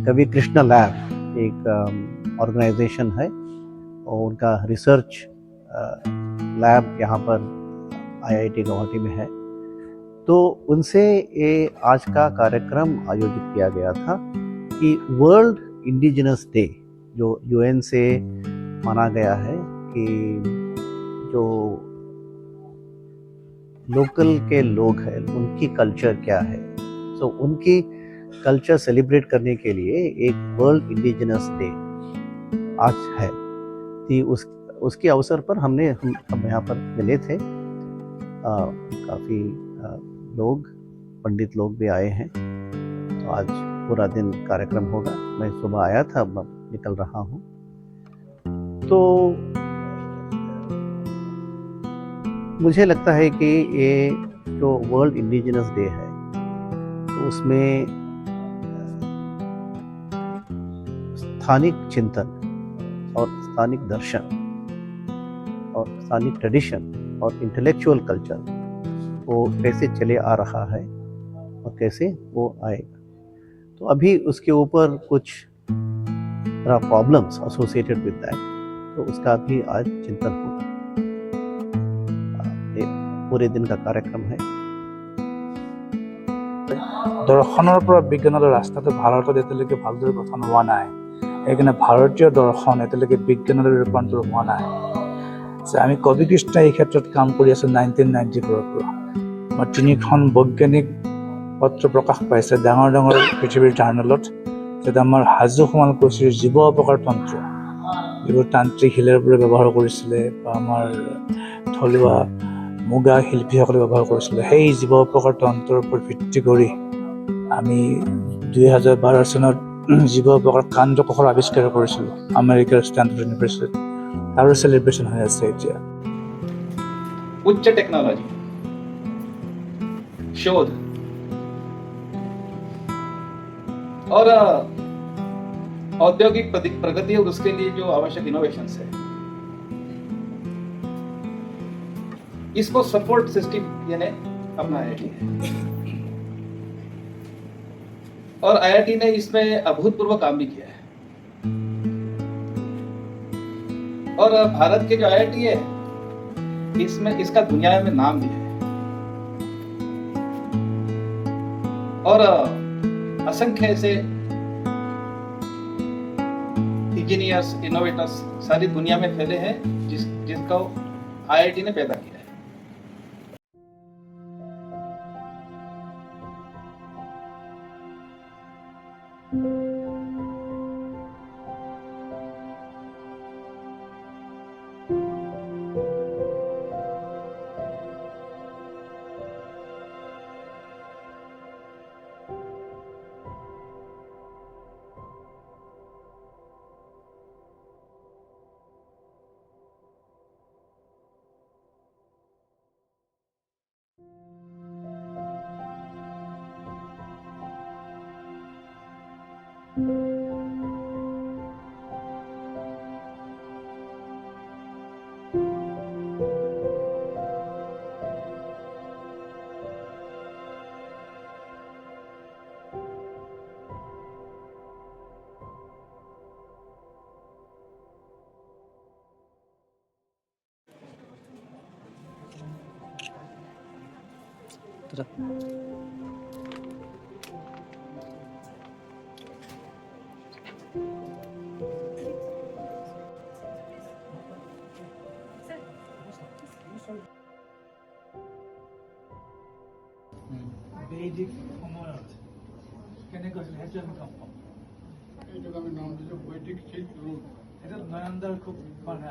कवि कृष्ण लैब एक ऑर्गेनाइजेशन है और उनका रिसर्च लैब यहाँ पर आईआईटी गुवाहाटी में है। तो उनसे ये आज का कार्यक्रम आयोजित किया गया था कि वर्ल्ड इंडिजिनस डे जो यूएन से माना गया है कि जो लोकल के लोग हैं उनकी कल्चर क्या है, सो उनकी कल्चर सेलिब्रेट करने के लिए एक वर्ल्ड इंडिजिनस डे आज है। कि उसके अवसर पर हम यहाँ पर मिले थे। काफ़ी लोग, पंडित लोग भी आए हैं। तो आज पूरा दिन कार्यक्रम होगा। मैं सुबह आया था, अब निकल रहा हूँ। तो मुझे लगता है कि ये जो वर्ल्ड इंडिजिनस डे है तो उसमें स्थानिक चिंतन और स्थानिक दर्शन और स्थानिक ट्रेडिशन और इंटेलेक्चुअल कल्चर वो कैसे चले आ रहा है और कैसे वो आएगा। तो अभी उसके ऊपर कुछ प्रॉब्लम्स एसोसिएटेड विद दैट, तो उसका भी आज चिंतन होगा। पूरे दिन का कार्यक्रम है। দৰ্শনৰ পৰা বিজ্ঞানলৈ ৰাস্তাটো ভাৰতত এতিয়ালৈকে ভালদৰে গঠন হোৱা নাই। সেইকাৰণে ভাৰতীয় দৰ্শন এতিয়ালৈকে বিজ্ঞানলৈ ৰূপান্তৰ হোৱা নাই। আমি কবি কৃষ্ণই এই ক্ষেত্ৰত কাম কৰি আছোঁ 1994 পৰা। আমাৰ 3খন বৈজ্ঞানিক পত্ৰ প্ৰকাশ পাইছে ডাঙৰ ডাঙৰ পৃথিৱীৰ জাৰ্নেলত, য'ত আমাৰ হাজো শুৱালকুছিৰ জীৱ অপকাৰ তন্ত্ৰ, যিবোৰ তান্ত্ৰিক শিলেৰবোৰে ব্যৱহাৰ কৰিছিলে বা আমাৰ থলুৱা মুগা শিল্পীসকলে ব্যৱহাৰ কৰিছিলে, সেই জীৱ অপকাৰ তন্ত্ৰৰ ওপৰত ভিত্তি কৰি আমি 2012 চনত জীৱ অপকাৰ কাণ্ড কোষৰ আৱিষ্কাৰ কৰিছিলোঁ আমেৰিকাৰ ষ্টেনফৰ্ড ইউনিভাৰ্চিটিত। তাৰো চেলিব্ৰেশ্যন হৈ আছে এতিয়া। उच्च टेक्नोलॉजी, शोध और औद्योगिक प्रगति और उसके लिए जो आवश्यक इनोवेशंस है, इसको सपोर्ट सिस्टम यानी अपना आईआईटी है। और आईआईटी ने इसमें अभूतपूर्व काम भी किया है। और भारत के जो आईआईटी है इसमें इसका दुनिया में नाम भी है। और असंख्य ऐसे इंजीनियर्स, इनोवेटर्स सारी दुनिया में फैले हैं जिसको आईआईटी ने पैदा किया है। বৈদিক সময়ত কেনেকৈ হৈছিল সেইটো আমি গম পাম। এইটোক আমি নাম দিছোঁ বৈদিক চিল্ক ৰোড। সেইটো নয়নদাৰ খুব মানে